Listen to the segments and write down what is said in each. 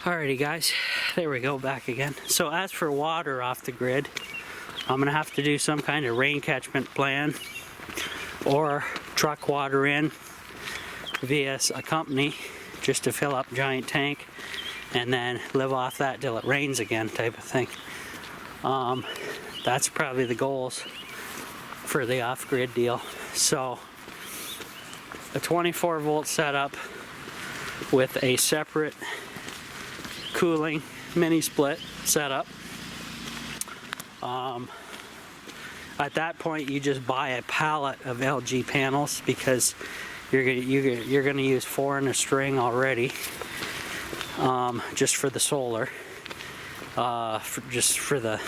Alrighty guys, there we go, back again. So as for water off the grid, I'm gonna have to do some kind of rain catchment plan or truck water in via a company just to fill up giant tank and then live off that till it rains again type of thing. That's probably the goals for the off-grid deal. So a 24 volt setup with a separate cooling mini split setup. At that point you just buy a pallet of LG panels because you're gonna use 4 in a string already, just for the solar, just for the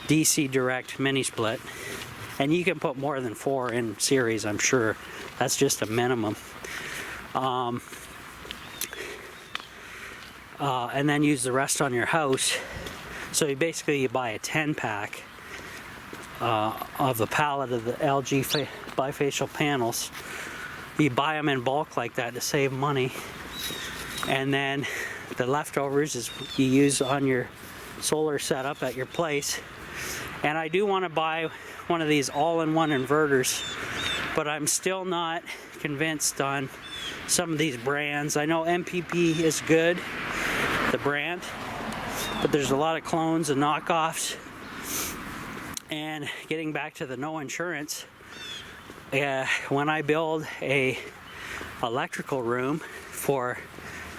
DC direct mini split, and you can put more than 4 in series, I'm sure. That's just a minimum. And then use the rest on your house. So you buy a 10 pack of a pallet of the LG bifacial panels. You buy them in bulk like that to save money, and then the leftovers is you use on your solar setup at your place. And I do want to buy one of these all-in-one inverters, but I'm still not convinced on some of these brands. I know MPP is good, the brand, but there's a lot of clones and knockoffs. And getting back to the no insurance, when I build a electrical room for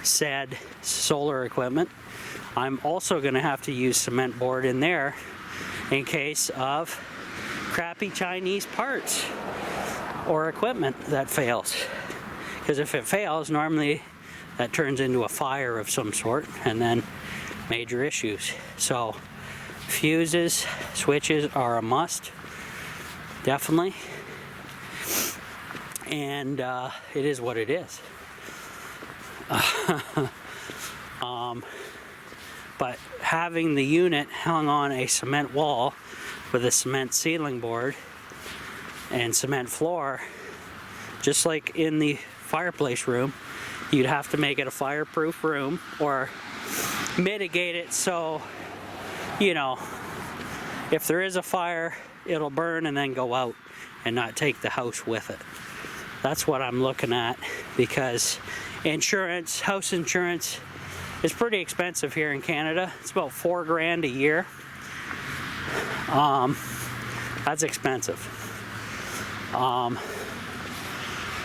said solar equipment, I'm also going to have to use cement board in there in case of crappy Chinese parts or equipment that fails. Because if it fails, normally that turns into a fire of some sort and then major issues. So fuses, switches are a must, definitely. And it is what it is. But having the unit hung on a cement wall with a cement ceiling board and cement floor, just like in the fireplace room, you'd have to make it a fireproof room or mitigate it so, you know, if there is a fire, it'll burn and then go out and not take the house with it. That's what I'm looking at, because insurance, house insurance, is pretty expensive here in Canada. It's about $4 grand a year. That's expensive.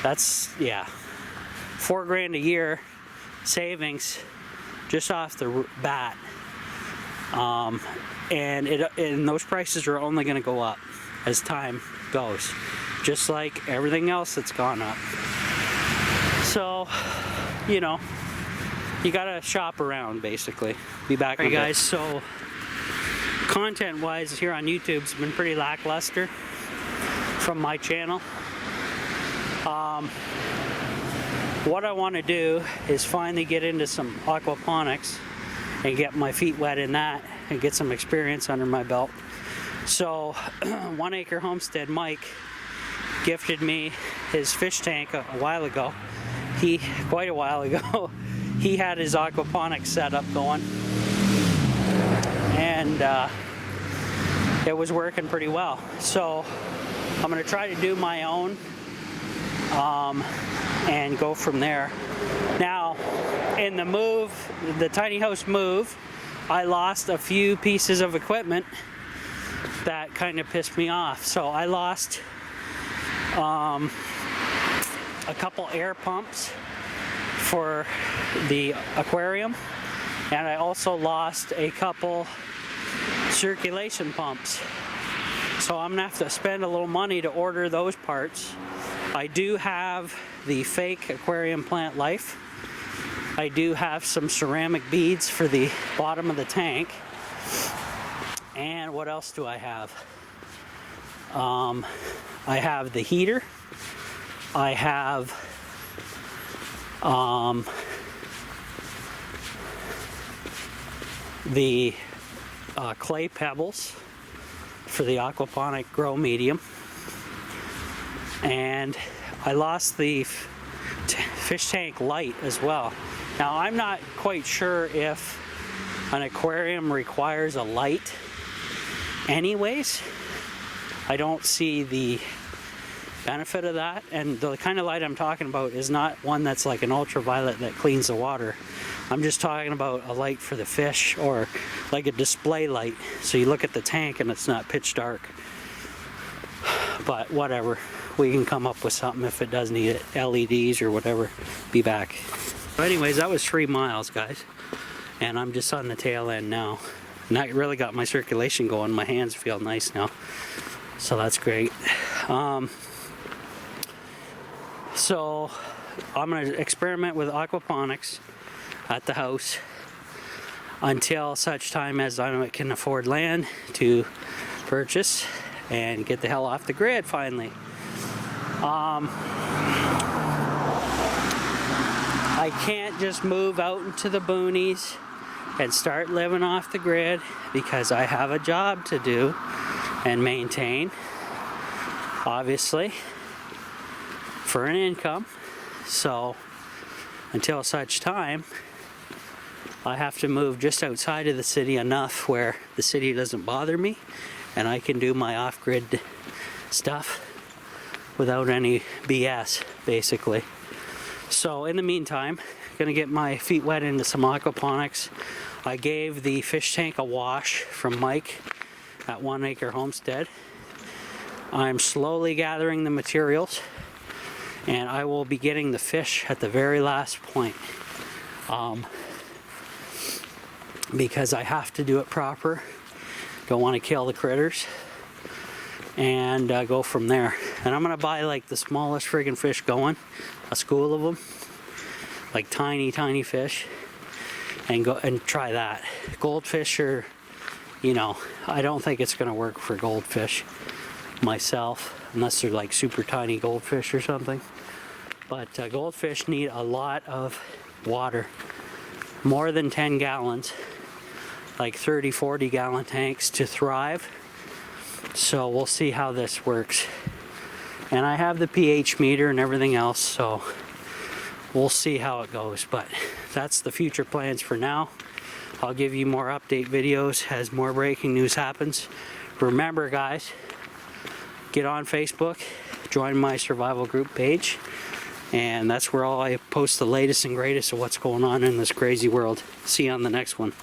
That's, yeah, $4 grand a year savings just off the bat. And those prices are only going to go up as time goes, just like everything else that's gone up. So, you know, you gotta shop around, basically. Be back. Alright guys, so content wise here on YouTube's been pretty lackluster from my channel. What I want to do is finally get into some aquaponics and get my feet wet in that and get some experience under my belt. So 1 Acre Homestead Mike gifted me his fish tank a while ago. Quite a while ago, he had his aquaponics setup going, and it was working pretty well. So I'm going to try to do my own and go from there. Now, in the move, the tiny house move, I lost a few pieces of equipment that kind of pissed me off. So I lost a couple air pumps for the aquarium, and I also lost a couple circulation pumps. So I'm gonna have to spend a little money to order those parts. I do have the fake aquarium plant life. I do have some ceramic beads for the bottom of the tank. And what else do I have? I have the heater. I have the clay pebbles for the aquaponic grow medium, and I lost the fish tank light as well. Now, I'm not quite sure if an aquarium requires a light anyways. I don't see the benefit of that, and the kind of light I'm talking about is not one that's like an ultraviolet that cleans the water. I'm just talking about a light for the fish, or like a display light, so you look at the tank and it's not pitch dark. But whatever, we can come up with something if it does need it, LEDs or whatever. Be back. But anyways, that was 3 miles, guys, and I'm just on the tail end now, and that really got my circulation going. My hands feel nice now, so that's great. So I'm going to experiment with aquaponics at the house until such time as I can afford land to purchase and get the hell off the grid finally. I can't just move out into the boonies and start living off the grid because I have a job to do and maintain, obviously, for an income. So until such time, I have to move just outside of the city enough where the city doesn't bother me and I can do my off-grid stuff without any BS, basically. So in the meantime, gonna get my feet wet into some aquaponics. I gave the fish tank a wash from Mike at 1 Acre Homestead. I'm slowly gathering the materials, and I will be getting the fish at the very last point, because I have to do it proper. Don't want to kill the critters, and go from there. And I'm gonna buy like the smallest friggin' fish going, a school of them, like tiny fish, and go and try that. Goldfish are, you know, I don't think it's gonna work for goldfish myself, unless they're like super tiny goldfish or something. But goldfish need a lot of water, more than 10 gallons, like 30-40 gallon tanks to thrive. So we'll see how this works. And I have the pH meter and everything else, so we'll see how it goes. But that's the future plans for now. I'll give you more update videos as more breaking news happens. Remember, guys, get on Facebook, join my survival group page, and that's where I post the latest and greatest of what's going on in this crazy world. See you on the next one.